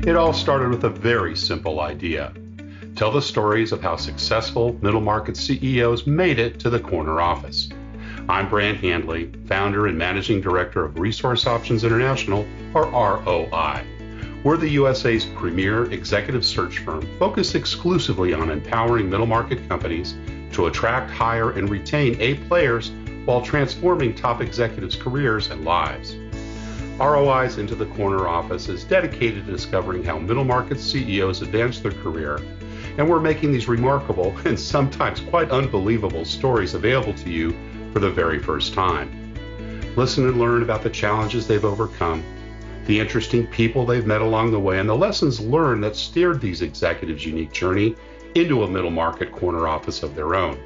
It all started with a very simple idea. Tell the stories of how successful middle market CEOs made it to the corner office. I'm Brant Handley, founder and managing director of Resource Options International, or ROI. We're the USA's premier executive search firm focused exclusively on empowering middle market companies to attract, hire, and retain A players while transforming top executives' careers and lives. ROI's Into the Corner office is dedicated to discovering how middle market CEOs advance their career, and we're making these remarkable and sometimes quite unbelievable stories available to you for the very first time. Listen and learn about the challenges they've overcome, the interesting people they've met along the way, and the lessons learned that steered these executives' unique journey into a middle market corner office of their own.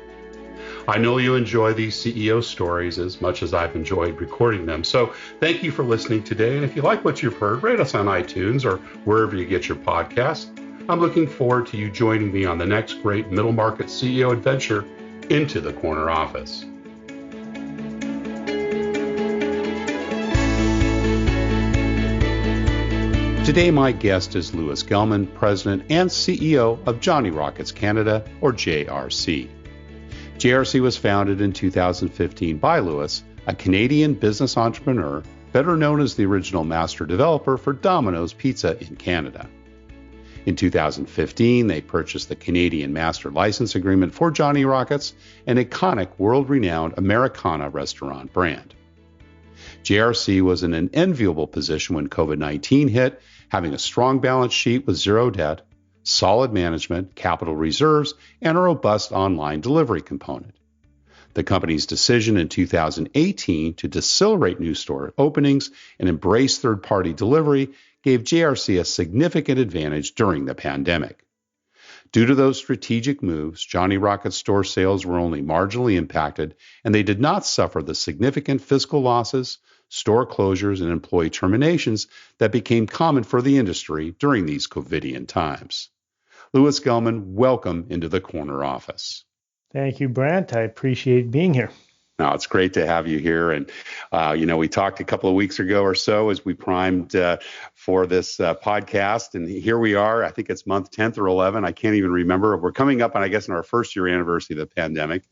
I know you enjoy these CEO stories as much as I've enjoyed recording them. So thank you for listening today. And if you like what you've heard, rate us on iTunes or wherever you get your podcasts. I'm looking forward to you joining me on the next great middle market CEO adventure into the corner office. Today, my guest is Louis Gellman, President and CEO of Johnny Rockets Canada, or JRC. JRC was founded in 2015 by Louis, a Canadian business entrepreneur, better known as the original master developer for Domino's Pizza in Canada. In 2015, they purchased the Canadian master license agreement for Johnny Rockets, an iconic world-renowned Americana restaurant brand. JRC was in an enviable position when COVID-19 hit, having a strong balance sheet with zero debt, solid management, capital reserves, and a robust online delivery component. The company's decision in 2018 to decelerate new store openings and embrace third-party delivery gave JRC a significant advantage during the pandemic. Due to those strategic moves, Johnny Rockets store sales were only marginally impacted, and they did not suffer the significant fiscal losses, store closures, and employee terminations that became common for the industry during these COVIDian times. Louis Gellman, welcome into the corner office. Thank you, Brant. I appreciate being here. No, it's great to have you here. And, we talked a couple of weeks ago or so as we primed for this podcast. And here we are. I think it's month 10th or 11. I can't even remember. We're coming up on, I guess, on our first year anniversary of the pandemic.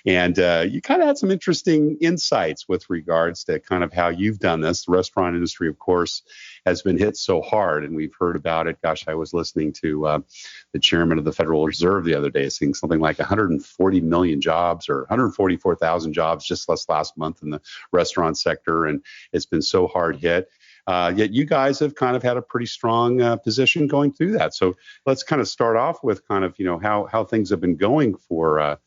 And you kind of had some interesting insights with regards to kind of how you've done this. The restaurant industry, of course, has been hit so hard. And we've heard about it. Gosh, I was listening to the chairman of the Federal Reserve the other day saying something like 140 million jobs or 144,000 jobs just last month in the restaurant sector. And it's been so hard hit. Yet you guys have kind of had a pretty strong position going through that. So let's kind of start off with kind of, how things have been going for,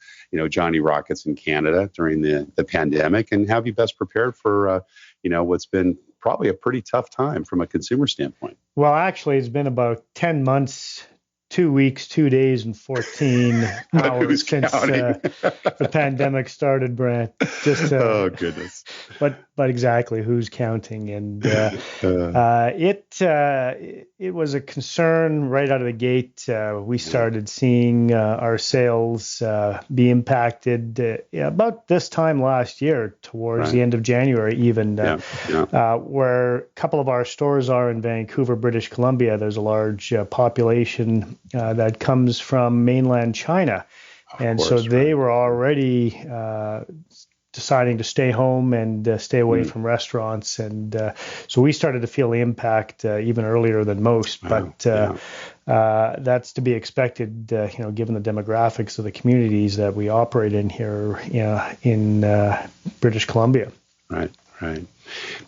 Johnny Rockets in Canada during the pandemic, and how have you best prepared for, what's been probably a pretty tough time from a consumer standpoint? Well, actually, it's been about 10 months, 2 weeks, 2 days, and 14 hours since the pandemic started, Brant. Oh, goodness. But exactly, who's counting? And it was a concern right out of the gate. We started seeing our sales be impacted about this time last year, towards the end of January even, where a couple of our stores are in Vancouver, British Columbia. There's a large population that comes from mainland China. So they were already deciding to stay home and stay away from restaurants. And so we started to feel the impact even earlier than most. But that's to be expected, given the demographics of the communities that we operate in here in British Columbia. Right.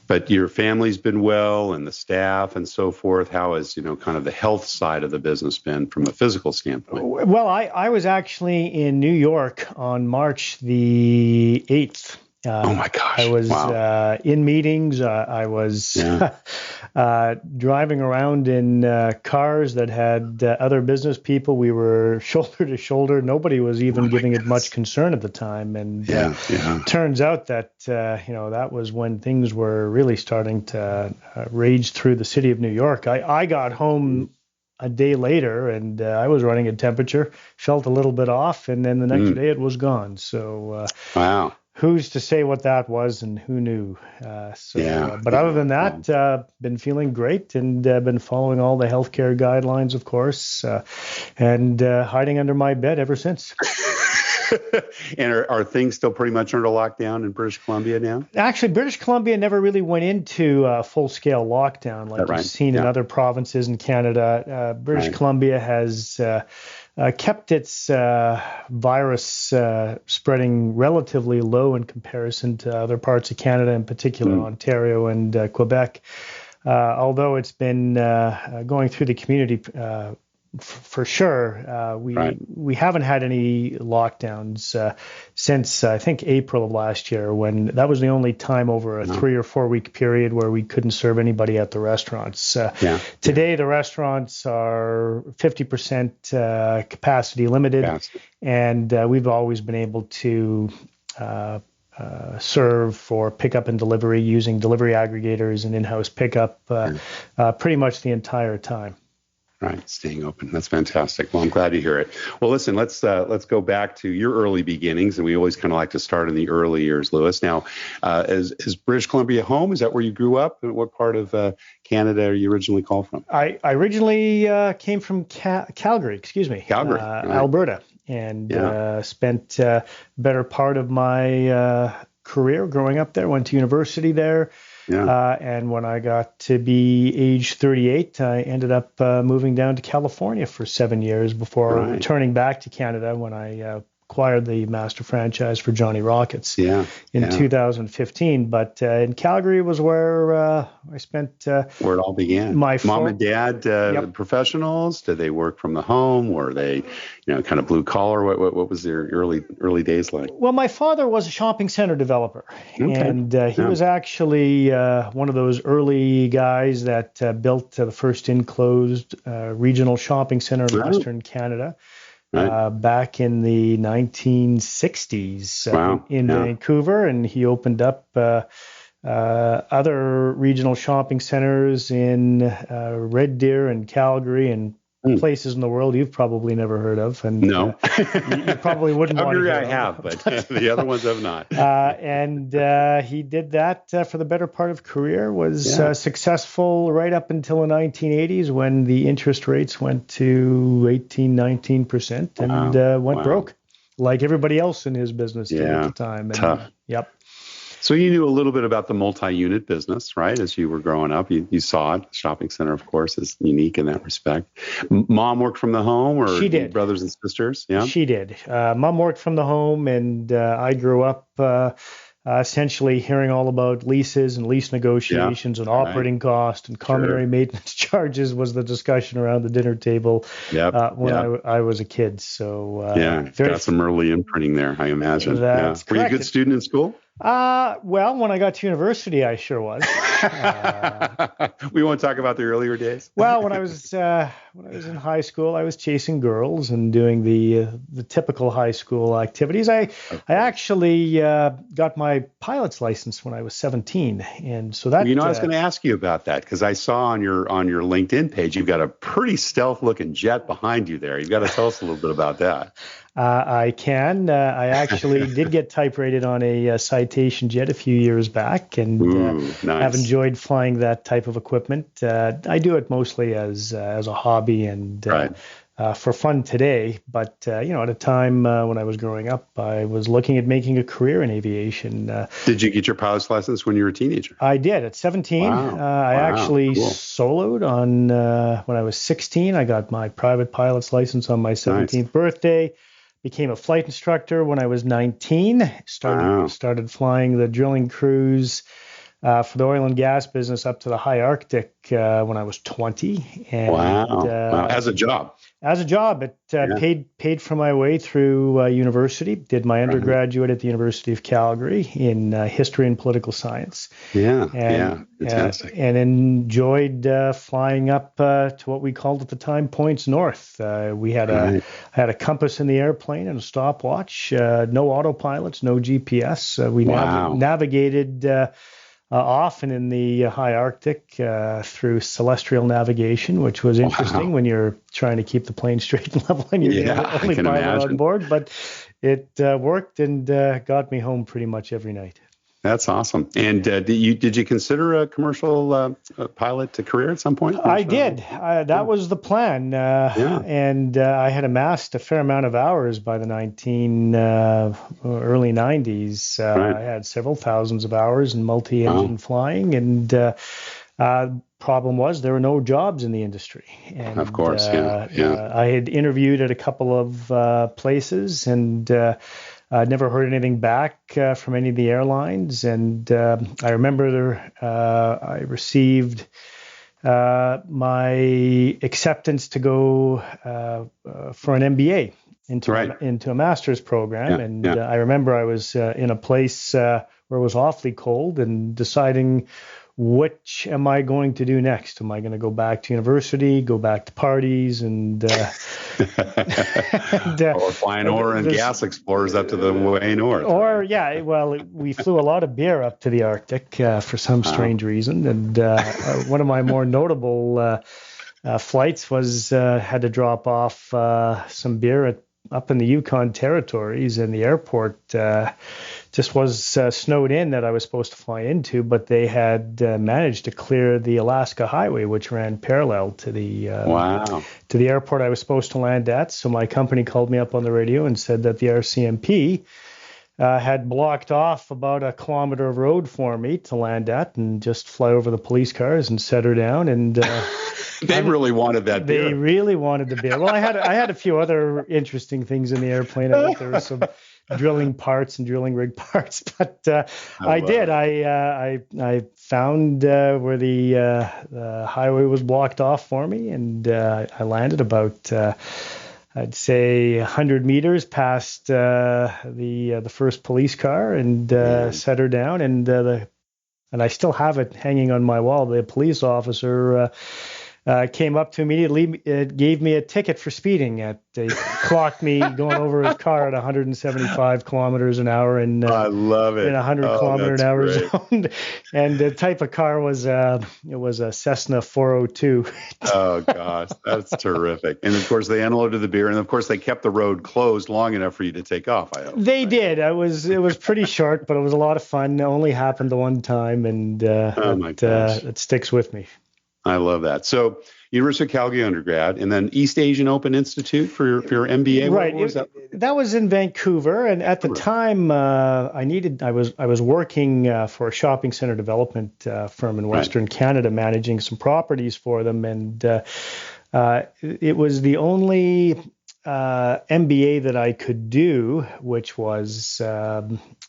But your family's been well, and the staff and so forth. How has, kind of the health side of the business been from a physical standpoint? Well, I was actually in New York on March the 8th. Oh my gosh! I was in meetings. I was driving around in cars that had other business people. We were shoulder to shoulder. Nobody was even giving it much concern at the time. And turns out that that was when things were really starting to rage through the city of New York. I got home a day later, and I was running a temperature, felt a little bit off, and then the next day it was gone. So wow. who's to say what that was and who knew? But other than that, been feeling great and been following all the healthcare guidelines, of course, and hiding under my bed ever since. And are things still pretty much under lockdown in British Columbia now? Actually, British Columbia never really went into full-scale lockdown like we've seen in other provinces in Canada. British Columbia has kept its virus spreading relatively low in comparison to other parts of Canada, in particular Ontario and Quebec. Although it's been going through the community for sure, we haven't had any lockdowns since I think April of last year, when that was the only time over a 3 or 4 week period where we couldn't serve anybody at the restaurants. Today the restaurants are 50% capacity limited, and we've always been able to serve for pickup and delivery using delivery aggregators and in-house pickup pretty much the entire time. Right, staying open. That's fantastic. Well, I'm glad to hear it. Well, listen, let's go back to your early beginnings, and we always kind of like to start in the early years, Lewis. Now, is British Columbia home? Is that where you grew up? And what part of Canada are you originally called from? I originally came from Calgary, Calgary, Alberta, and spent better part of my career growing up there. Went to university there. And when I got to be age 38, I ended up moving down to California for 7 years before returning back to Canada when I acquired the master franchise for Johnny Rockets in 2015. But in Calgary was where I spent where it all began. My mom and dad professionals. Did they work from the home? Were they, kind of blue collar? What was their early days like? Well, my father was a shopping center developer, and he was actually one of those early guys that built the first enclosed regional shopping center in Western Canada. Back in the 1960s in Vancouver, and he opened up other regional shopping centers in Red Deer and Calgary and places in the world you've probably never heard of. And no, you probably wouldn't want to. I have, but the other ones have not. And he did that for the better part of career, was successful right up until the 1980s when the interest rates went to 18-19% and went broke, like everybody else in his business did at the time. And, tough. Yep. So you knew a little bit about the multi-unit business, right? As you were growing up, you saw it. Shopping center, of course, is unique in that respect. Mom worked from the home, or she did. Brothers and sisters? Yeah, she did. Mom worked from the home, and I grew up essentially hearing all about leases and lease negotiations and operating costs and common maintenance charges was the discussion around the dinner table when I was a kid. So got some early imprinting there, I imagine. That's Were you a good student in school? Well, when I got to university, I sure was. We won't talk about the earlier days. Well, when I was in high school, I was chasing girls and doing the typical high school activities. I actually got my pilot's license when I was 17, and so that. I was going to ask you about that because I saw on your LinkedIn page you've got a pretty stealth-looking jet behind you there. You've got to tell us a little bit about that. I can. I actually did get type rated on a Citation jet a few years back, and have enjoyed flying that type of equipment. I do it mostly as a hobby and for fun today. But at a time when I was growing up, I was looking at making a career in aviation. Did you get your pilot's license when you were a teenager? I did at 17. I actually soloed on when I was 16. I got my private pilot's license on my 17th birthday. Became a flight instructor when I was 19. Started flying the drilling crews for the oil and gas business up to the high Arctic when I was 20. And, as a job? As a job. It paid for my way through university. Did my undergraduate at the University of Calgary in history and political science. Fantastic. And enjoyed flying up to what we called at the time Points North. We had a compass in the airplane and a stopwatch. No autopilots, no GPS. We navigated often in the high Arctic through celestial navigation, which was interesting when you're trying to keep the plane straight and level and you're the only pilot on board. But it worked and got me home pretty much every night. That's awesome. And did you consider a commercial pilot career at some point? I did. That was the plan. And I had amassed a fair amount of hours by the early 90s. I had several thousands of hours in multi-engine flying, and problem was there were no jobs in the industry. And, of course, I had interviewed at a couple of places, and I'd never heard anything back from any of the airlines. And I remember I received my acceptance to go for an MBA into a master's program. I remember I was in a place where it was awfully cold and deciding, which am I going to do next? Am I going to go back to university, go back to parties, and or flying oil and gas explorers up to the way north? Or we flew a lot of beer up to the Arctic for some strange reason, and one of my more notable flights was had to drop off some beer up in the Yukon territories, and the airport just was snowed in that I was supposed to fly into, but they had managed to clear the Alaska Highway, which ran parallel to the airport I was supposed to land at. So my company called me up on the radio and said that the RCMP had blocked off about a kilometer of road for me to land at, and just fly over the police cars and set her down. And they really wanted that beer. They really wanted the beer. Well, I had a few other interesting things in the airplane. I think there were some drilling parts and drilling rig parts, but I did. I found where the highway was blocked off for me, and I landed about I'd say 100 meters past the first police car, and set her down, and I still have it hanging on my wall. The police officer came up to me immediately, gave me a ticket for speeding. They clocked me going over his car at 175 kilometers an hour, and I love it. In a 100 an hour zone. And the type of car was a Cessna 402. Oh gosh, that's terrific. And of course they unloaded the beer, and of course they kept the road closed long enough for you to take off. I hope they did. It was pretty short, but it was a lot of fun. It only happened the one time, and it sticks with me. I love that. So University of Calgary undergrad, and then East Asian Open Institute for your MBA. Right. What was that? That was in Vancouver, and at the time I was working for a shopping center development firm in Western Canada, managing some properties for them, and it was the only MBA that I could do, which was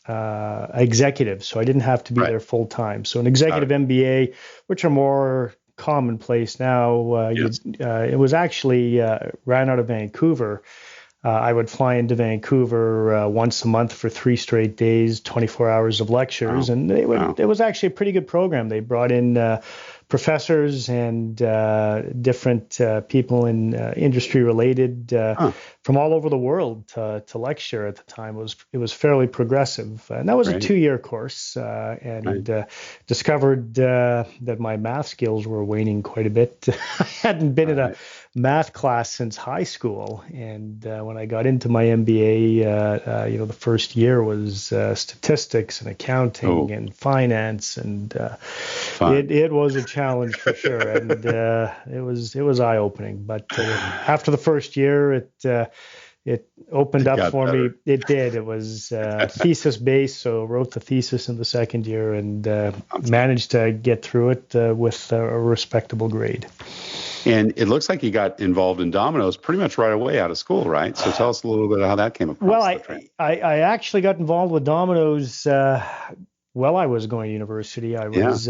executive. So I didn't have to be there full time. So an executive MBA, which are more commonplace now. It was actually ran out of Vancouver. I would fly into Vancouver once a month for 3 straight days, 24 hours of lectures, and it was actually a pretty good program. They brought in professors and different people in industry related from all over the world to lecture at the time. It was fairly progressive, and that was a 2-year course, and discovered that my math skills were waning quite a bit. I hadn't been in a math class since high school, and when I got into my MBA, the first year was statistics and accounting and finance, and it was a challenge for sure, and it was eye-opening. But after the first year, it opened up for me. It did. It was thesis-based, so wrote the thesis in the second year, and managed to get through it with a respectable grade. And it looks like you got involved in Domino's pretty much right away out of school, right? So tell us a little bit of how that came across. Well, I actually got involved with Domino's while I was going to university. I was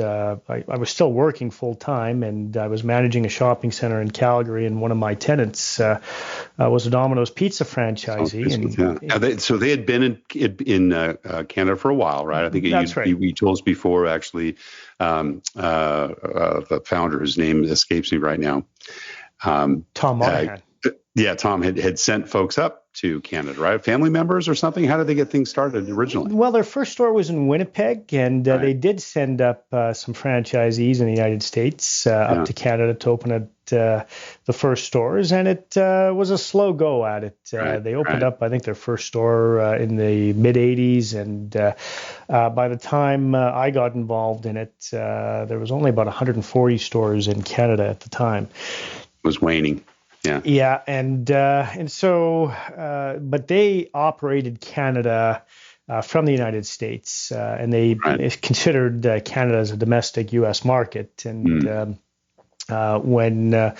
still working full time, and I was managing a shopping center in Calgary, and one of my tenants was a Domino's pizza franchisee. So they had been in Canada for a while, right? I think you told us before, actually, the founder, whose name escapes me right now. Tom Monahan. Tom had sent folks up to Canada, right? Family members or something? How did they get things started originally? Well, their first store was in Winnipeg, and they did send up some franchisees in the United States up to Canada to open the first stores, and it was a slow go at it. They opened up, I think, their first store in the mid-'80s, and by the time I got involved in it, there was only about 140 stores in Canada at the time. It was waning. Yeah. Yeah, and so, but they operated Canada from the United States, and they considered Canada as a domestic U.S. market. And when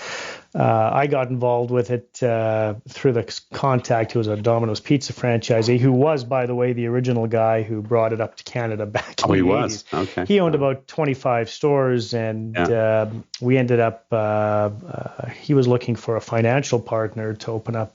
I got involved with it through the contact who was a Domino's Pizza franchisee, who was, by the way, the original guy who brought it up to Canada back in the 80s. Was? Okay. He owned about 25 stores, and we ended up, he was looking for a financial partner to open up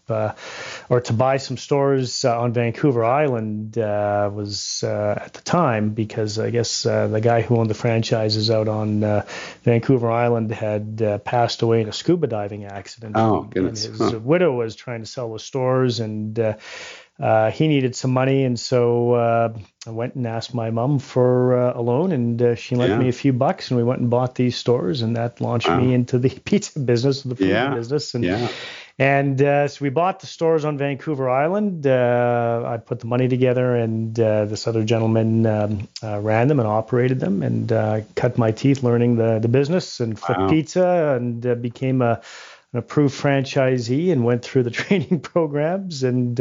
or to buy some stores on Vancouver Island was at the time, because I guess the guy who owned the franchises out on Vancouver Island had passed away in a scuba diving accident. Oh, goodness. And his widow was trying to sell the stores, and he needed some money, and so I went and asked my mom for a loan, and she lent me a few bucks, and we went and bought these stores, and that launched me into the pizza business, the food business. And so we bought the stores on Vancouver Island. I put the money together, and this other gentleman ran them and operated them, and cut my teeth learning the business and flipped pizza, and became an approved franchisee and went through the training programs, and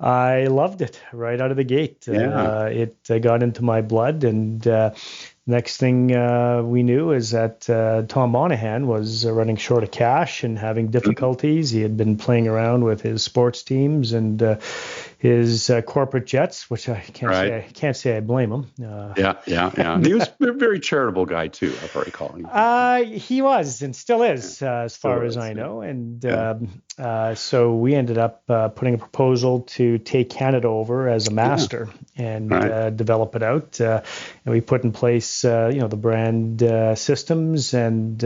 I loved it right out of the gate. It got into my blood, and next thing we knew is that Tom Monahan was running short of cash and having difficulties. He had been playing around with his sports teams and his corporate jets, which I can't say I blame him. He was a very charitable guy too, if I recall. He was and still is, as far as I know. And so we ended up putting a proposal to take Canada over as a master and develop it out. And we put in place, the brand systems, and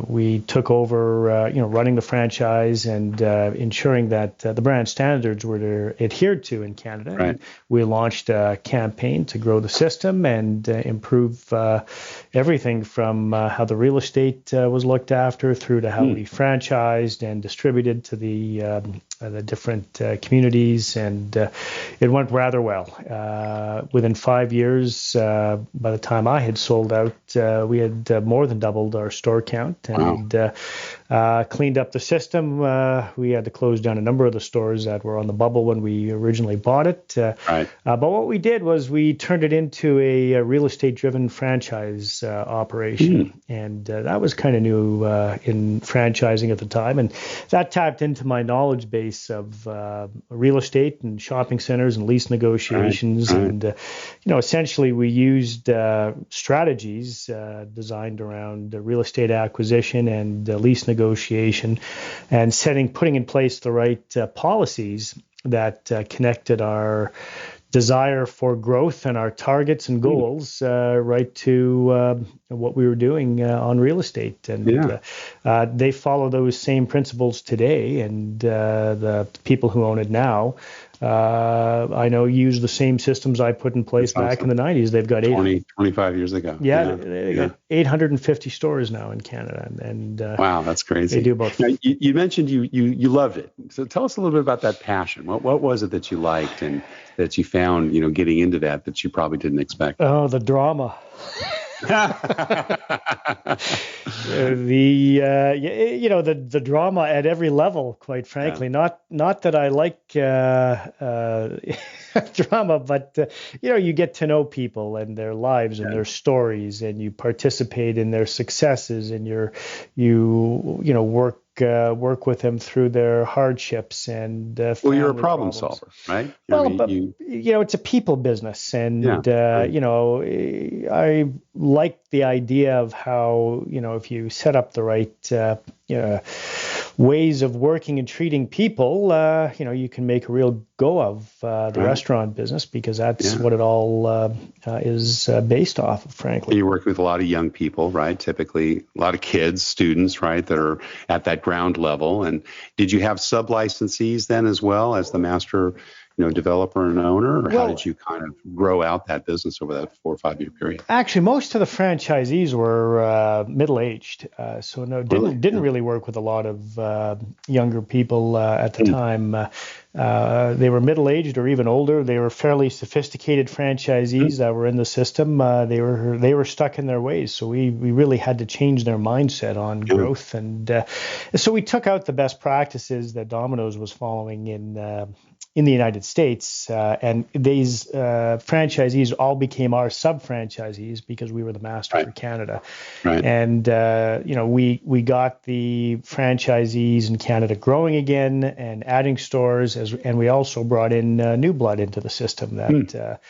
we took over, running the franchise and ensuring that the brand standards were adhered to in Canada. And we launched a campaign to grow the system and improve everything from how the real estate was looked after through to how we franchised and distributed to the different communities, and it went rather well. Within 5 years, by the time I had sold out, we had more than doubled our store count and cleaned up the system. We had to close down a number of the stores that were on the bubble when we originally bought it. But what we did was we turned it into a real estate-driven franchise operation, and that was kind of new in franchising at the time, and that tapped into my knowledge base of real estate and shopping centers and lease negotiations. And essentially we used strategies designed around real estate acquisition and lease negotiation, and putting in place the right policies that connected our desire for growth and our targets and goals right to what we were doing on real estate. And they follow those same principles today, and the people who own it now, I know, use the same systems I put in place back in the 90s. They've got 25 years ago. They got 850 stores now in Canada. And wow, that's crazy. They do both. Now, you mentioned you loved it. So tell us a little bit about that passion. What was it that you liked and that you found, getting into that you probably didn't expect? Oh, the drama. The drama at every level, quite frankly. Not that I like drama, but you get to know people and their lives and their stories, and you participate in their successes, and you work with them through their hardships and you're a problem solver, right? It's a people business, and I like the idea of how if you set up the right ways of working and treating people, you can make a real go of the restaurant business, because that's what it all is based off of, frankly. You work with a lot of young people, right? Typically, a lot of kids, students, right, that are at that ground level. And did you have sub-licensees then as well as the master developer and owner, or how did you kind of grow out that business over that 4 or 5 year period? Actually, most of the franchisees were middle-aged, so didn't really work with a lot of younger people at the time. They were middle-aged or even older. They were fairly sophisticated franchisees that were in the system. They were stuck in their ways, so we really had to change their mindset on growth, and so we took out the best practices that Domino's was following in the United States, and these franchisees all became our sub-franchisees because we were the master for Canada. Right. And we got the franchisees in Canada growing again and adding stores, and we also brought in new blood into the system that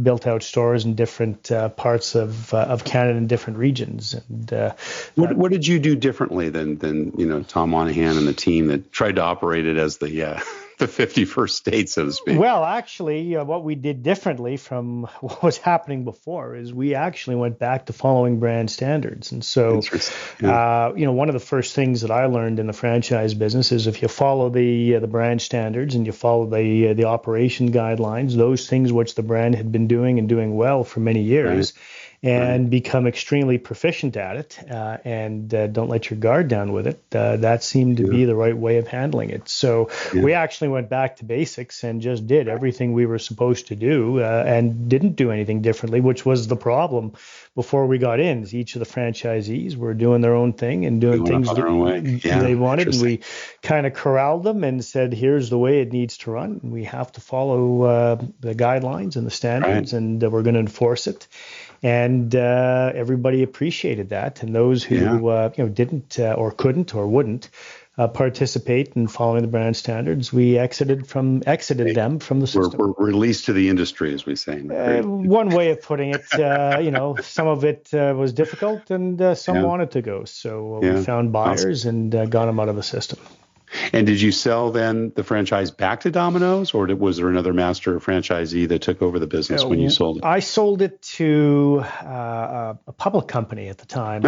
built out stores in different parts of Canada in different regions. And what did you do differently than Tom Monahan and the team that tried to operate it as the 51st state, so to speak? Well, actually, what we did differently from what was happening before is we actually went back to following brand standards. And so, one of the first things that I learned in the franchise business is if you follow the brand standards and you follow the operation guidelines, those things which the brand had been doing and doing well for many years, and become extremely proficient at it, and don't let your guard down with it. That seemed to be the right way of handling it. So we actually went back to basics and just did everything we were supposed to do, and didn't do anything differently, which was the problem before we got in. Each of the franchisees were doing their own thing and doing things they wanted, and we kind of corralled them and said, here's the way it needs to run. We have to follow the guidelines and the standards, and we're going to enforce it. And everybody appreciated that. And those who didn't or couldn't or wouldn't participate in following the brand standards, we exited them from the system. We're released to the industry, as we say. One way of putting it. Some of it was difficult, and some wanted to go. So we found buyers and got them out of the system. And did you sell then the franchise back to Domino's, or was there another master franchisee that took over the business when you sold it? I sold it to a public company at the time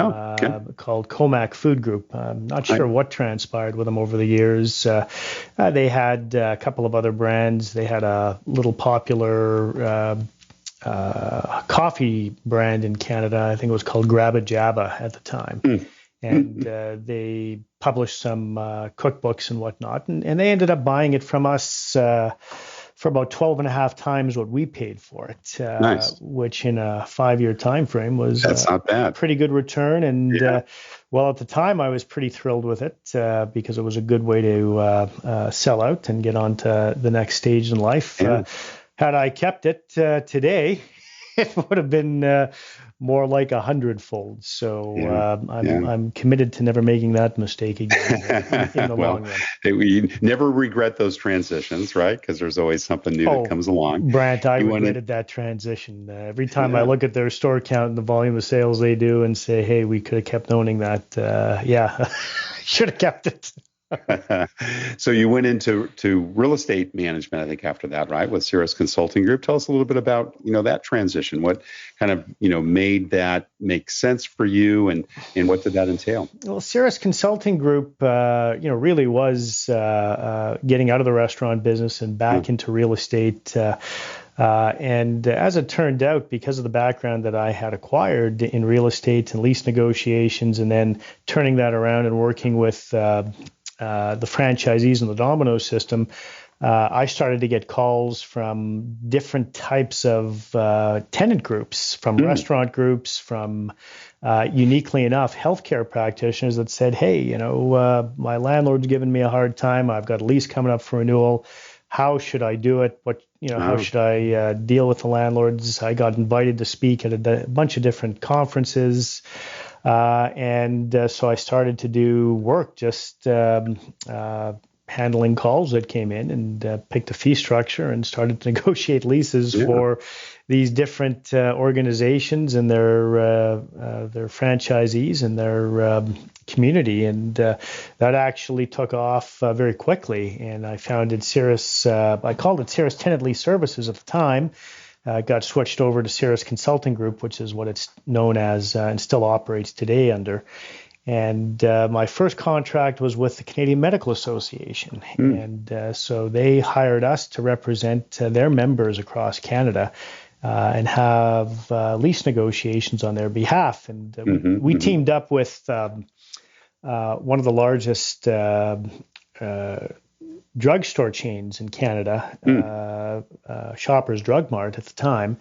called Comac Food Group. I'm not sure what transpired with them over the years. They had a couple of other brands. They had a little popular coffee brand in Canada. I think it was called Grabba Jabba at the time. And they published some cookbooks and whatnot. And they ended up buying it from us for about 12 and a half times what we paid for it, which in a 5-year time frame was not bad. Pretty good return. And at the time, I was pretty thrilled with it because it was a good way to sell out and get on to the next stage in life. Had I kept it today, it would have been more like 100-fold. So I'm committed to never making that mistake again in the long run. We never regret those transitions, right? Because there's always something new that comes along. Brant, I regretted that transition. Every time I look at their store count and the volume of sales they do and say, hey, we could have kept owning that. Should have kept it. So you went into real estate management, I think, after that, right, with Cirrus Consulting Group. Tell us a little bit about, that transition. What kind of, made that make sense for you, and what did that entail? Well, Cirrus Consulting Group, really was getting out of the restaurant business and back into real estate. And as it turned out, because of the background that I had acquired in real estate and lease negotiations, and then turning that around and working with the franchisees in the Domino's system, I started to get calls from different types of tenant groups, from restaurant groups, from uniquely enough, healthcare practitioners that said, hey, my landlord's giving me a hard time. I've got a lease coming up for renewal. How should I do it? How should I deal with the landlords? I got invited to speak at a bunch of different conferences. And so I started to do work just handling calls that came in and picked a fee structure and started to negotiate leases for these different organizations and their franchisees and their community. And that actually took off very quickly. And I founded Cirrus, I called it Cirrus Tenant Lease Services at the time. Got switched over to Cirrus Consulting Group, which is what it's known as and still operates today under. And my first contract was with the Canadian Medical Association. And so they hired us to represent their members across Canada and have lease negotiations on their behalf. And we teamed up with one of the largest drugstore chains in Canada, Shoppers Drug Mart at the time,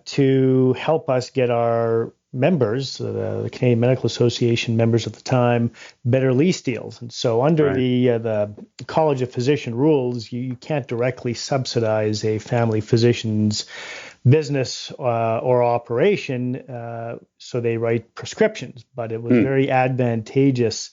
to help us get our members, the Canadian Medical Association members at the time, better lease deals. And so under the College of Physician rules, you can't directly subsidize a family physician's business or operation, so they write prescriptions. But it was very advantageous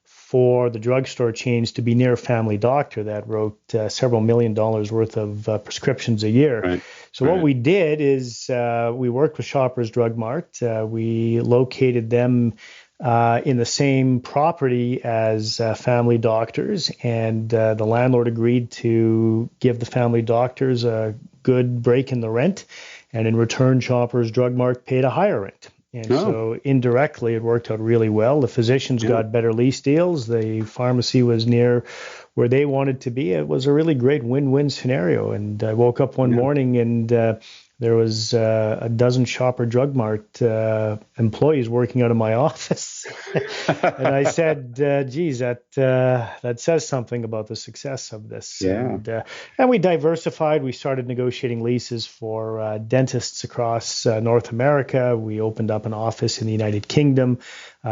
for the drugstore chains to be near a family doctor that wrote several $1 million worth of prescriptions a year. So what we did is we worked with Shoppers Drug Mart. We located them in the same property as family doctors, and the landlord agreed to give the family doctors a good break in the rent, and in return, Shoppers Drug Mart paid a higher rent. And so indirectly, it worked out really well. The physicians got better lease deals. The pharmacy was near where they wanted to be. It was a really great win-win scenario. And I woke up one morning and there was a dozen Shopper Drug Mart employees working out of my office. And I said, geez, that says something about the success of this. And we diversified. We started negotiating leases for dentists across North America. We opened up an office in the United Kingdom,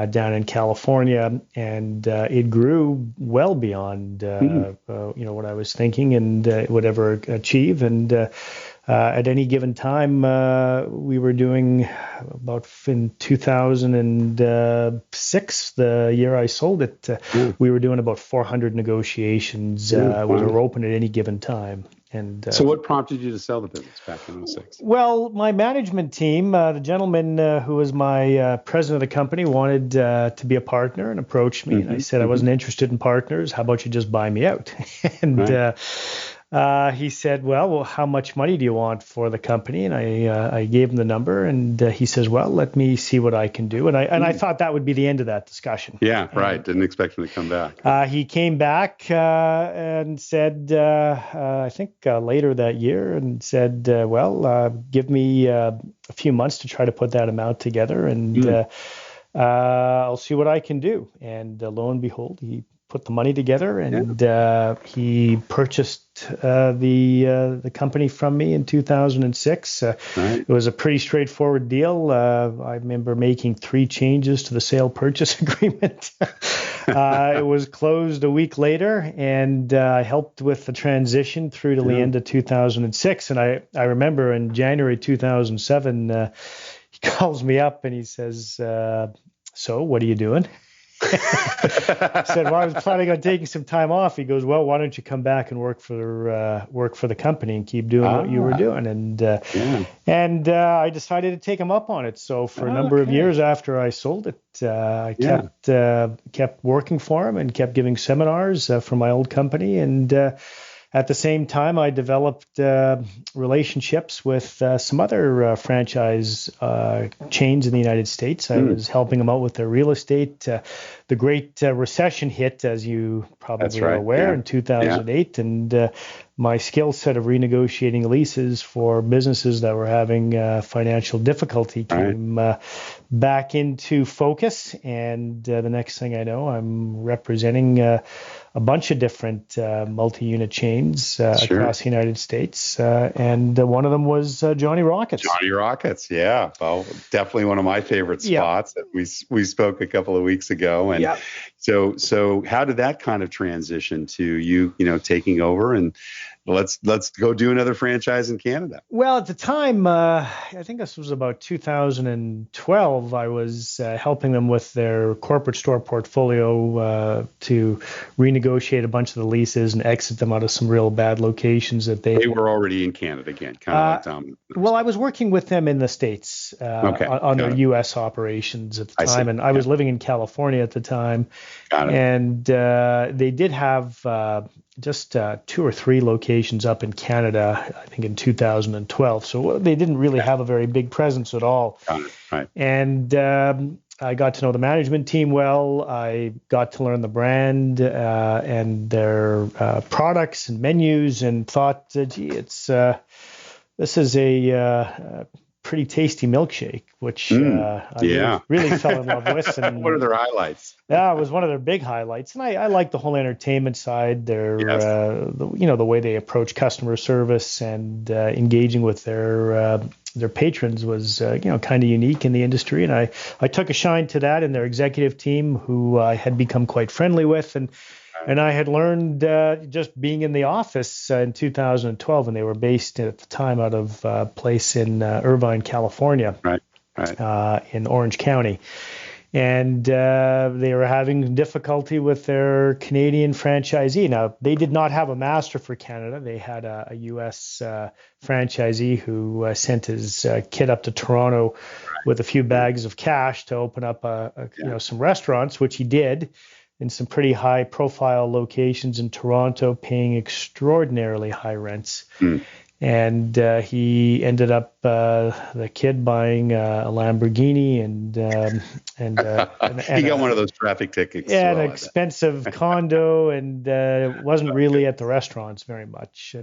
down in California, and it grew well beyond what I was thinking and would ever achieve. And at any given time, we were doing about in 2006, the year I sold it, we were doing about 400 negotiations. Were open at any given time. And so what prompted you to sell the business back in 2006? Well, my management team, the gentleman who was my president of the company, wanted to be a partner and approached me. And I said I wasn't interested in partners. How about you just buy me out? And he said, well, how much money do you want for the company? And I gave him the number, and he says, well, let me see what I can do. And I thought that would be the end of that discussion. Didn't expect him to come back. He came back and said, I think later that year, and said, give me a few months to try to put that amount together, and I'll see what I can do. And lo and behold, he put the money together, and he purchased the company from me in 2006. It was a pretty straightforward deal. I remember making 3 changes to the sale purchase agreement. It was closed a week later, and I helped with the transition through to the end of 2006. And I remember in January 2007, he calls me up and he says, so what are you doing? I said, well, I was planning on taking some time off. He goes, well, why don't you come back and work for the company and keep doing what you were doing? And I decided to take him up on it. So for a number of years after I sold it, I kept working for him and kept giving seminars for my old company. And at the same time, I developed relationships with some other franchise chains in the United States. I was helping them out with their real estate. The Great Recession hit, as you probably are aware, in 2008. And my skill set of renegotiating leases for businesses that were having financial difficulty came back into focus. And the next thing I know, I'm representing a bunch of different multi-unit chains across the United States. And one of them was Johnny Rockets. Johnny Rockets, yeah. Well, definitely one of my favorite spots. We spoke a couple of weeks ago. And so how did that kind of transition to you taking over? And let's go do another franchise in Canada. Well, at the time, I think this was about 2012, I was helping them with their corporate store portfolio to renegotiate a bunch of the leases and exit them out of some real bad locations that they were already in Canada again, kind of like Tom. Well, I was working with them in the States on their U.S. operations at the time, and I was living in California at the time. Got it. And they did have just 2 or 3 locations up in Canada, I think in 2012. So they didn't really have a very big presence at all. Got it. Right. And I got to know the management team well. I got to learn the brand and their products and menus, and thought, gee, this is a pretty tasty milkshake, which I really fell in love with. And what are their highlights? Yeah, it was one of their big highlights, and I like the whole entertainment side. Their the way they approach customer service and engaging with their patrons was kind of unique in the industry, and I took a shine to that. And their executive team, who I had become quite friendly with, and I had learned just being in the office in 2012, and they were based at the time out of a place in Irvine, California, in Orange County. And they were having difficulty with their Canadian franchisee. Now, they did not have a master for Canada. They had a U.S. franchisee who sent his kid up to Toronto with a few bags of cash to open up some restaurants, which he did in some pretty high-profile locations in Toronto, paying extraordinarily high rents. And he ended up, the kid, buying a Lamborghini and he got one of those traffic tickets. Yeah, an expensive condo, and wasn't really at the restaurants very much.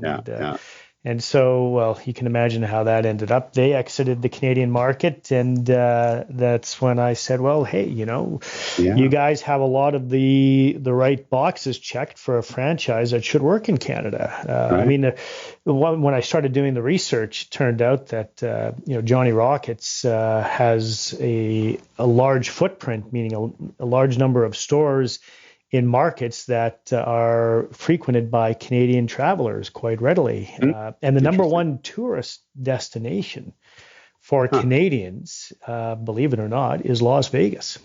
And so, well, you can imagine how that ended up. They exited the Canadian market, and that's when I said, well, hey, you guys have a lot of the right boxes checked for a franchise that should work in Canada. I mean, when I started doing the research, it turned out that Johnny Rockets has a large footprint, meaning a large number of stores in markets that are frequented by Canadian travelers quite readily. And the number one tourist destination for Canadians, believe it or not, is Las Vegas.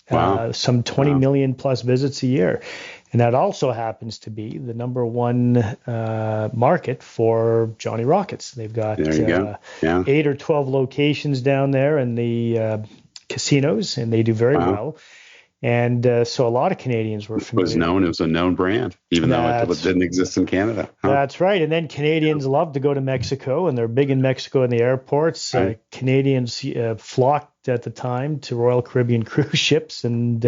Wow. Some 20 million plus visits a year. And that also happens to be the number one market for Johnny Rockets. They've got 8 or 12 locations down there in the casinos, and they do very well. And so a lot of Canadians were familiar. It was a known brand, even though it didn't exist in Canada. That's right. And then Canadians love to go to Mexico, and they're big in Mexico in the airports. Canadians flocked at the time to Royal Caribbean cruise ships, and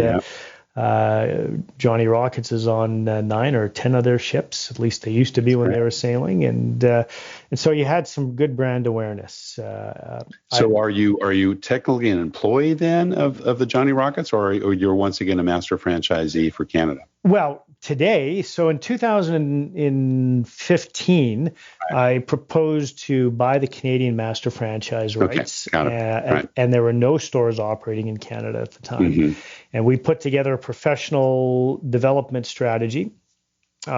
Johnny Rockets is on 9 or 10 of their ships. At least they used to be when they were sailing, and so you had some good brand awareness. So are you technically an employee then of the Johnny Rockets, or you're once again a master franchisee for Canada? Well, today, so in 2015, I proposed to buy the Canadian master franchise rights, and there were no stores operating in Canada at the time. And we put together a professional development strategy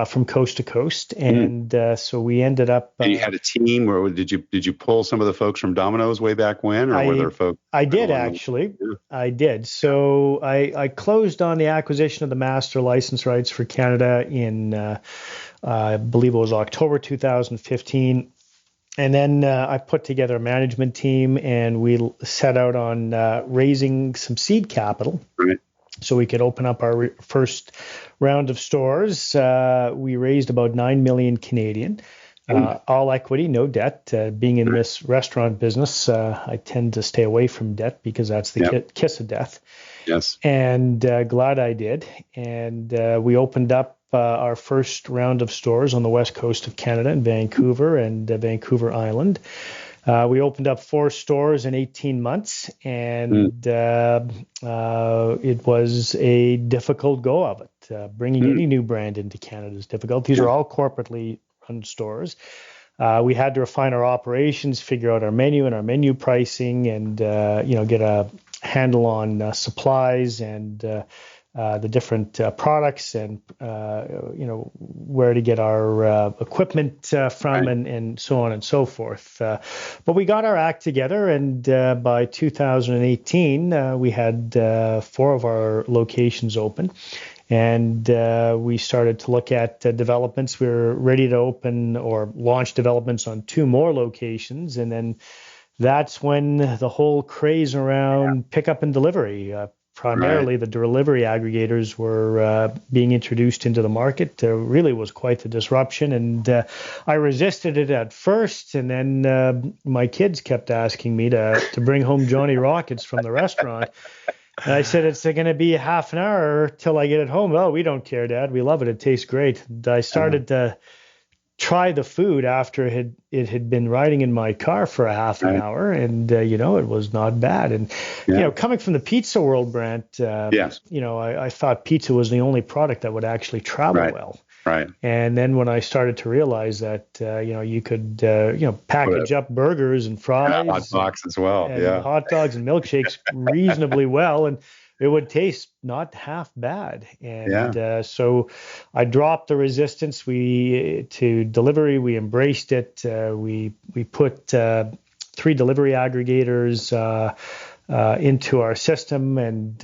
from coast to coast, and so we ended up. And you had a team, or did you pull some of the folks from Domino's way back when, or were there folks? I did actually. I did. So I closed on the acquisition of the master license rights for Canada in, I believe it was October 2015. And then I put together a management team, and we set out on raising some seed capital. So we could open up our first round of stores. We raised about 9 million Canadian, all equity, no debt. Being in this restaurant business, I tend to stay away from debt because that's the kiss of death. Yes. And glad I did. And we opened up our first round of stores on the west coast of Canada in Vancouver and Vancouver Island. We opened up 4 stores in 18 months, and it was a difficult go of it. Bringing any new brand into Canada is difficult. These are all corporately run stores. We had to refine our operations, figure out our menu and our menu pricing, and get a handle on supplies and the different products and where to get our equipment from, and so on and so forth. But we got our act together, and by 2018 we had 4 of our locations open. And we started to look at developments. We were ready to open or launch developments on 2 more locations. And then that's when the whole craze around pickup and delivery, primarily the delivery aggregators, were being introduced into the market. There really was quite the disruption. And I resisted it at first. And then my kids kept asking me to bring home Johnny Rockets from the restaurant. And I said, it's going to be a half an hour till I get it home. Oh, we don't care, Dad. We love it. It tastes great. And I started to try the food after it had been riding in my car for a half an hour. And, it was not bad. And, coming from the pizza world, Brant, I thought pizza was the only product that would actually travel well. Right. And then when I started to realize that, you could, package up burgers and fries. Hot dogs as well. And hot dogs and milkshakes reasonably well. And it would taste not half bad. And so I dropped the resistance to delivery. We embraced it. We put 3 delivery aggregators into our system, and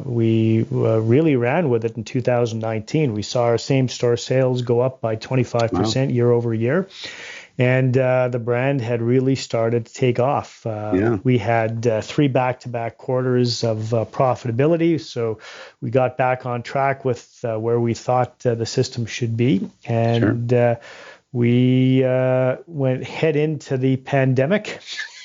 we really ran with it in 2019. We saw our same-store sales go up by 25% year over year. And the brand had really started to take off. We had 3 back-to-back quarters of profitability, so we got back on track with where we thought the system should be. And we went head into the pandemic.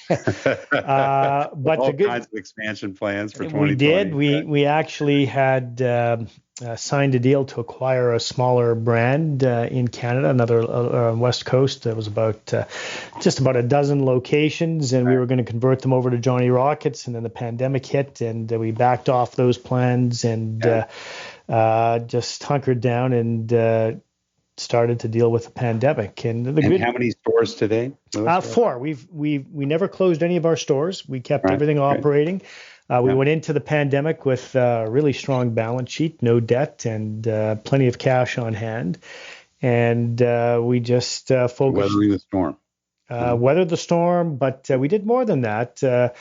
But all kinds of expansion plans for 2020. We did. We actually had signed a deal to acquire a smaller brand in Canada, another West Coast. That was about just about a dozen locations, and we were going to convert them over to Johnny Rockets. And then the pandemic hit, and we backed off those plans and just hunkered down and started to deal with the pandemic. And how many stores today? 4. We never closed any of our stores. We kept everything operating. We went into the pandemic with a really strong balance sheet, no debt, and plenty of cash on hand. And we just focused. Weathering the storm. Weathered the storm, but we did more than that.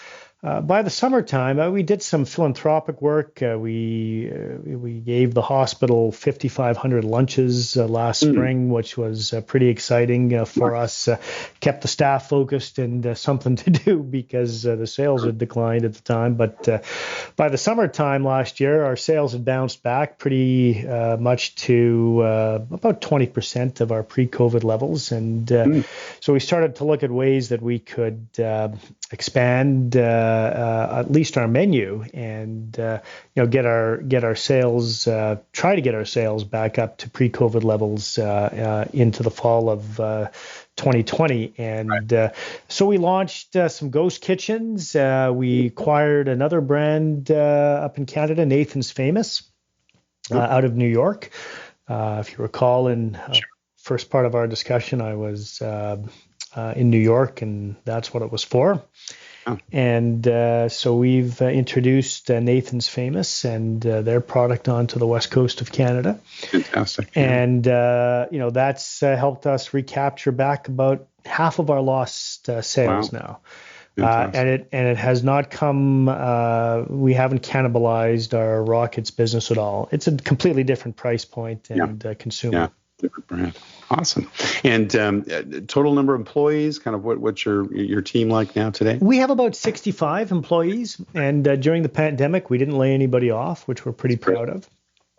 By the summertime, we did some philanthropic work. We gave the hospital 5,500 lunches last spring, which was pretty exciting for us. Kept the staff focused and something to do because the sales had declined at the time. But by the summertime last year, our sales had bounced back pretty much to about 20% of our pre-COVID levels. And so we started to look at ways that we could expand at least our menu and get our sales, try to get our sales back up to pre-COVID levels into the fall of 2020. And so we launched some ghost kitchens. We acquired another brand up in Canada, Nathan's Famous, out of New York. If you recall, in first part of our discussion, I was in New York, and that's what it was for. And so we've introduced Nathan's Famous and their product onto the west coast of Canada. Fantastic. And, that's helped us recapture back about half of our lost sales now. And it has not come, we haven't cannibalized our Rockets business at all. It's a completely different price point and consumer. Yeah. Different brand. Awesome. And total number of employees, kind of what's your team like now today? We have about 65 employees. And during the pandemic, we didn't lay anybody off, which we're pretty proud of.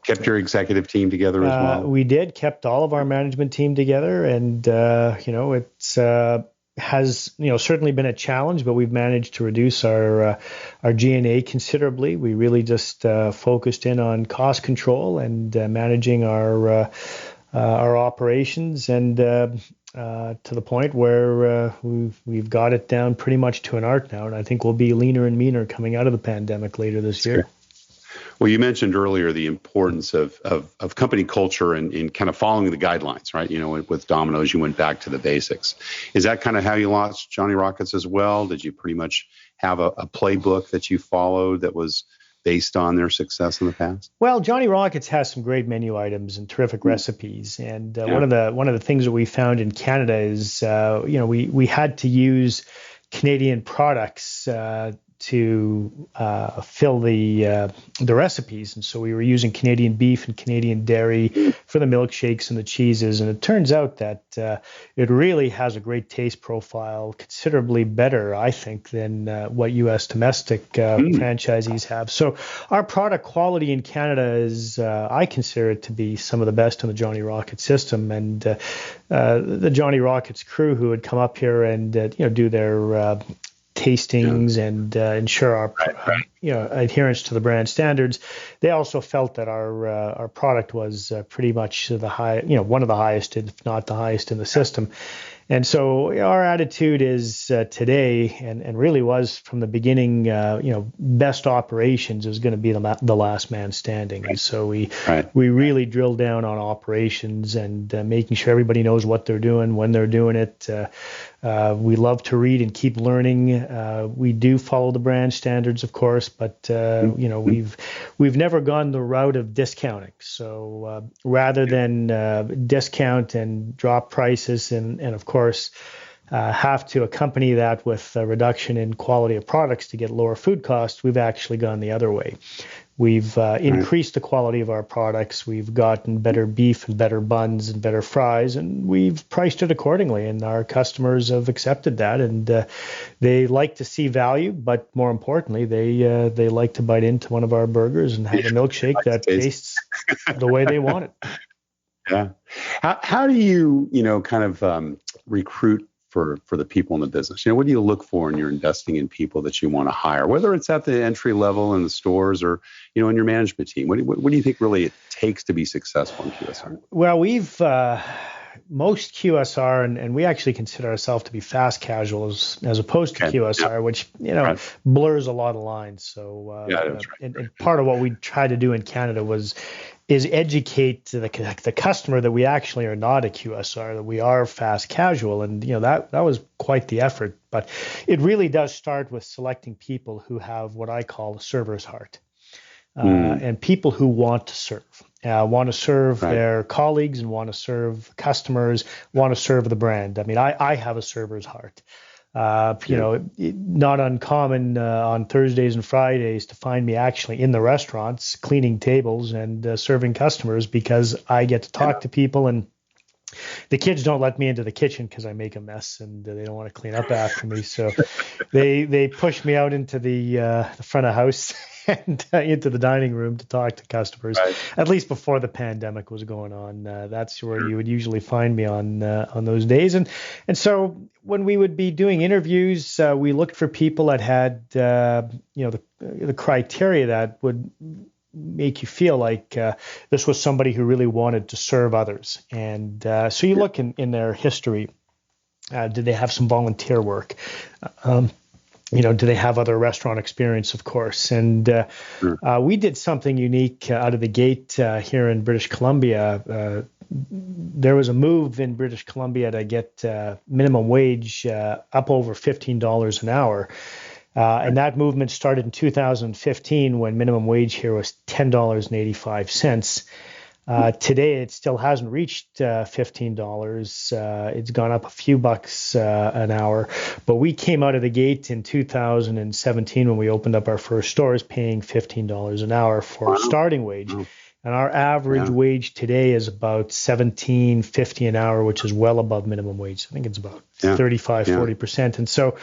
Kept your executive team together as well? We did. Kept all of our management team together. And, it's has certainly been a challenge, but we've managed to reduce our G&A considerably. We really just focused in on cost control and managing our operations, and to the point where we've got it down pretty much to an art now, and I think we'll be leaner and meaner coming out of the pandemic later this year. Well, you mentioned earlier the importance of company culture and kind of following the guidelines, right? With Domino's, you went back to the basics. Is that kind of how you launched Johnny Rockets as well? Did you pretty much have a playbook that you followed that was based on their success in the past? Well, Johnny Rockets has some great menu items and terrific recipes. And one of the things that we found in Canada is, we had to use Canadian products to fill the recipes, and so we were using Canadian beef and Canadian dairy for the milkshakes and the cheeses. And it turns out that it really has a great taste profile, considerably better, I think, than what U.S. domestic franchisees have. So our product quality in Canada is, I consider it to be some of the best in the Johnny Rockets system. And the Johnny Rockets crew who would come up here and do their tastings and ensure our adherence to the brand standards, they also felt that our product was pretty much the high, one of the highest, if not the highest in the system. And so our attitude is today, and really was from the beginning, best operations is going to be the last man standing. And so we really drill down on operations and making sure everybody knows what they're doing, when they're doing it. We love to read and keep learning. We do follow the brand standards, of course, but we've never gone the route of discounting. So rather than discount and drop prices and of course have to accompany that with a reduction in quality of products to get lower food costs, we've actually gone the other way. We've increased the quality of our products. We've gotten better beef and better buns and better fries, and we've priced it accordingly. And our customers have accepted that, and they like to see value, but more importantly, they like to bite into one of our burgers and have a milkshake that tastes the way they want it. Yeah. How do you, kind of recruit for the people in the business? What do you look for when you're investing in people that you want to hire, whether it's at the entry level in the stores or, in your management team? What do you think really it takes to be successful in QSR? Well, we've most QSR, and we actually consider ourselves to be fast casuals as opposed to QSR, which, blurs a lot of lines. So, and part of what we tried to do in Canada is educate the customer that we actually are not a QSR, that we are fast casual. And, that was quite the effort. But it really does start with selecting people who have what I call a server's heart, and people who want to serve their colleagues and want to serve customers, want to serve the brand. I mean, I have a server's heart. Not uncommon on Thursdays and Fridays to find me actually in the restaurants cleaning tables and serving customers, because I get to talk to people, and the kids don't let me into the kitchen because I make a mess and they don't want to clean up after me. So they push me out into the front of house and into the dining room to talk to customers. At least before the pandemic was going on, that's where you would usually find me on those days. And so when we would be doing interviews, we looked for people that had the criteria that would make you feel like this was somebody who really wanted to serve others. And so you look in their history. Did they have some volunteer work? Do they have other restaurant experience, of course? And we did something unique out of the gate here in British Columbia. There was a move in British Columbia to get minimum wage up over $15 an hour. And that movement started in 2015 when minimum wage here was $10.85. Today, it still hasn't reached $15. It's gone up a few bucks an hour. But we came out of the gate in 2017 when we opened up our first stores paying $15 an hour for starting wage. And our average wage today is about $17.50 an hour, which is well above minimum wage. I think it's about 40%. And so,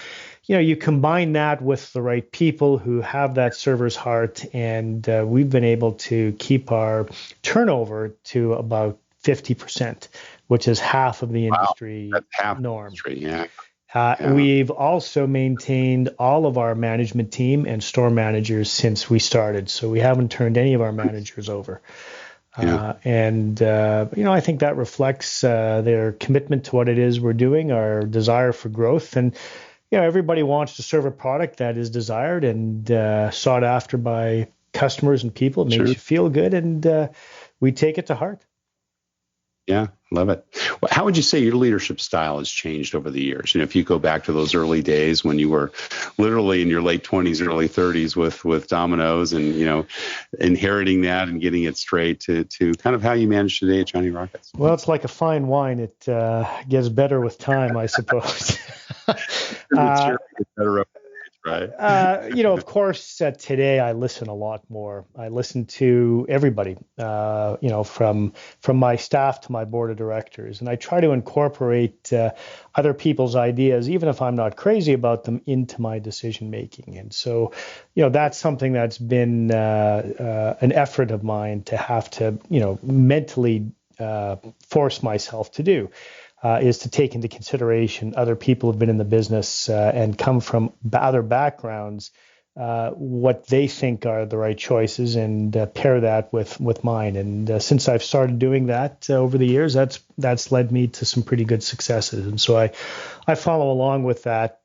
you combine that with the right people who have that server's heart, and we've been able to keep our turnover to about 50%, which is half of the industry norm. We've also maintained all of our management team and store managers since we started. So we haven't turned any of our managers over. I think that reflects their commitment to what it is we're doing, our desire for growth. And, everybody wants to serve a product that is desired and sought after by customers and people. It makes you feel good, and we take it to heart. Yeah, love it. Well, how would you say your leadership style has changed over the years? If you go back to those early days when you were literally in your late 20s, early 30s with Domino's and, inheriting that and getting it straight to kind of how you manage today at Johnny Rockets. Well, it's like a fine wine. It gets better with time, I suppose. Sure gets better over age, right? Of course, today I listen a lot more. I listen to everybody, from my staff to my board of directors, and I try to incorporate other people's ideas, even if I'm not crazy about them, into my decision making. And so, that's something that's been an effort of mine to have to, mentally force myself to do. Is to take into consideration other people who've been in the business and come from other backgrounds, what they think are the right choices, and pair that with mine. And since I've started doing that over the years, that's led me to some pretty good successes. And so I follow along with that,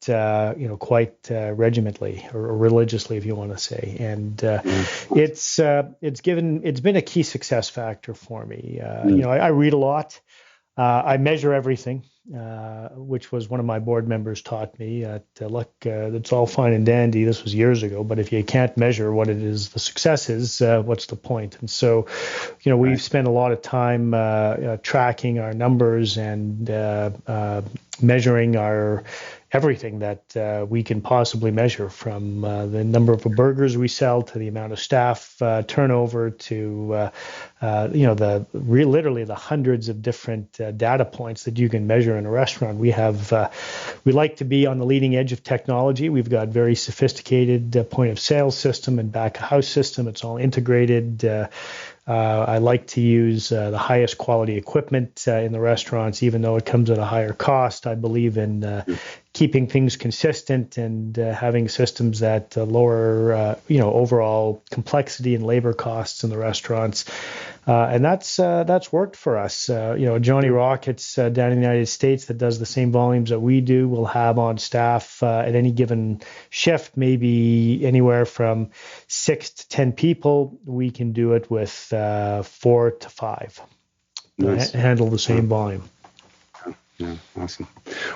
quite regimentally or religiously, if you want to say. And it's been a key success factor for me. I read a lot. I measure everything, which was one of my board members taught me. Look, it's all fine and dandy. This was years ago, but if you can't measure what it is, the success is, what's the point? And so, we've spent a lot of time tracking our numbers and measuring our everything that we can possibly measure, from the number of burgers we sell to the amount of staff turnover to literally the hundreds of different data points that you can measure in a restaurant. We like to be on the leading edge of technology. We've got very sophisticated point of sale system and back of house system. It's all integrated. I like to use the highest quality equipment in the restaurants, even though it comes at a higher cost. I believe in keeping things consistent and having systems that lower, overall complexity and labor costs in the restaurants. And that's worked for us. Johnny Rockets down in the United States that does the same volumes that we do will have on staff at any given shift, maybe anywhere from 6 to 10 people. We can do it with 4 to 5. Nice. Handle the same volume. Yeah, awesome.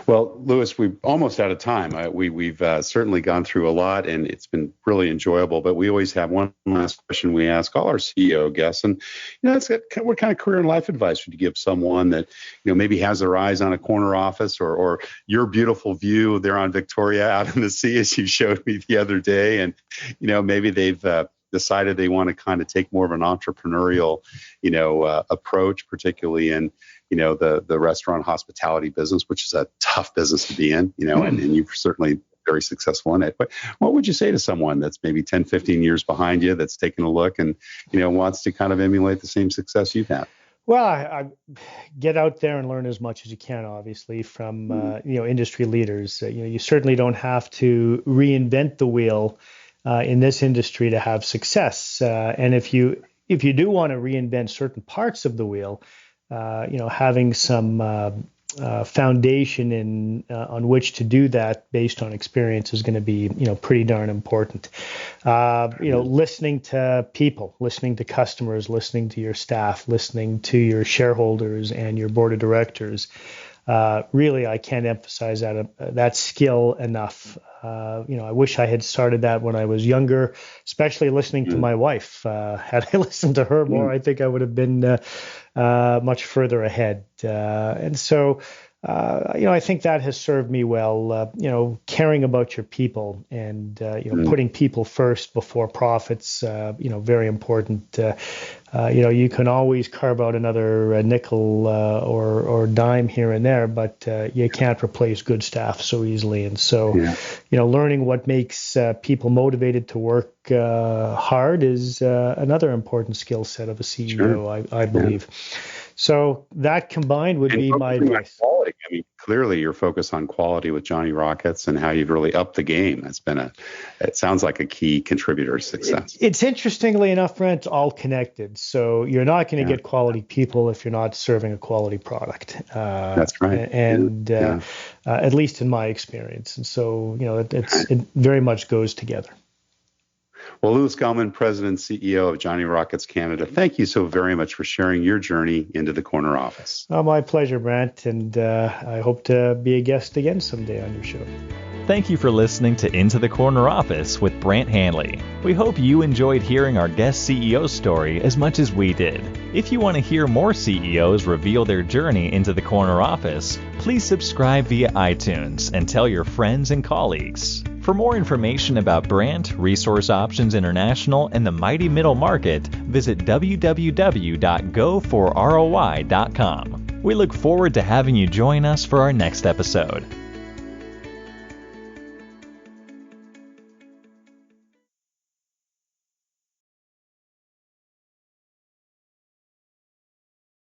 Well, Louis, we're almost out of time. We've certainly gone through a lot, and it's been really enjoyable. But we always have one last question we ask all our CEO guests, and what kind of career and life advice would you give someone that maybe has their eyes on a corner office, or your beautiful view there on Victoria out in the sea, as you showed me the other day, and maybe they've decided they want to kind of take more of an entrepreneurial, approach, particularly in the restaurant hospitality business, which is a tough business to be in, and you're certainly very successful in it. But what would you say to someone that's maybe 10, 15 years behind you, that's taking a look and, wants to kind of emulate the same success you've had? Well, I get out there and learn as much as you can, obviously, from, industry leaders. You certainly don't have to reinvent the wheel in this industry to have success. And if you do want to reinvent certain parts of the wheel, having some foundation on which to do that based on experience is going to be, pretty darn important. Listening to people, listening to customers, listening to your staff, listening to your shareholders and your board of directors. Really, I can't emphasize that skill enough. I wish I had started that when I was younger, especially listening to my wife. Had I listened to her more, I think I would have been much further ahead. And so, I think that has served me well, caring about your people and, putting people first before profits, very important. You can always carve out another nickel or dime here and there, but you can't replace good staff so easily. And so, learning what makes people motivated to work hard is another important skill set of a CEO, sure. I believe. So that combined would be my advice. Quality. I mean, clearly your focus on quality with Johnny Rockets and how you've really upped the game. That's been it sounds like a key contributor to success. It's interestingly enough, Brent, all connected. So you're not going to get quality people if you're not serving a quality product. That's right. And at least in my experience. And so, it very much goes together. Well, Louis Gellman, President and CEO of Johnny Rockets Canada, thank you so very much for sharing your journey into the corner office. Oh, my pleasure, Brant, and I hope to be a guest again someday on your show. Thank you for listening to Into the Corner Office with Brant Handley. We hope you enjoyed hearing our guest CEO story as much as we did. If you want to hear more CEOs reveal their journey into the corner office, please subscribe via iTunes and tell your friends and colleagues. For more information about Brant, Resource Options International, and the mighty middle market, visit www.goforroi.com. We look forward to having you join us for our next episode.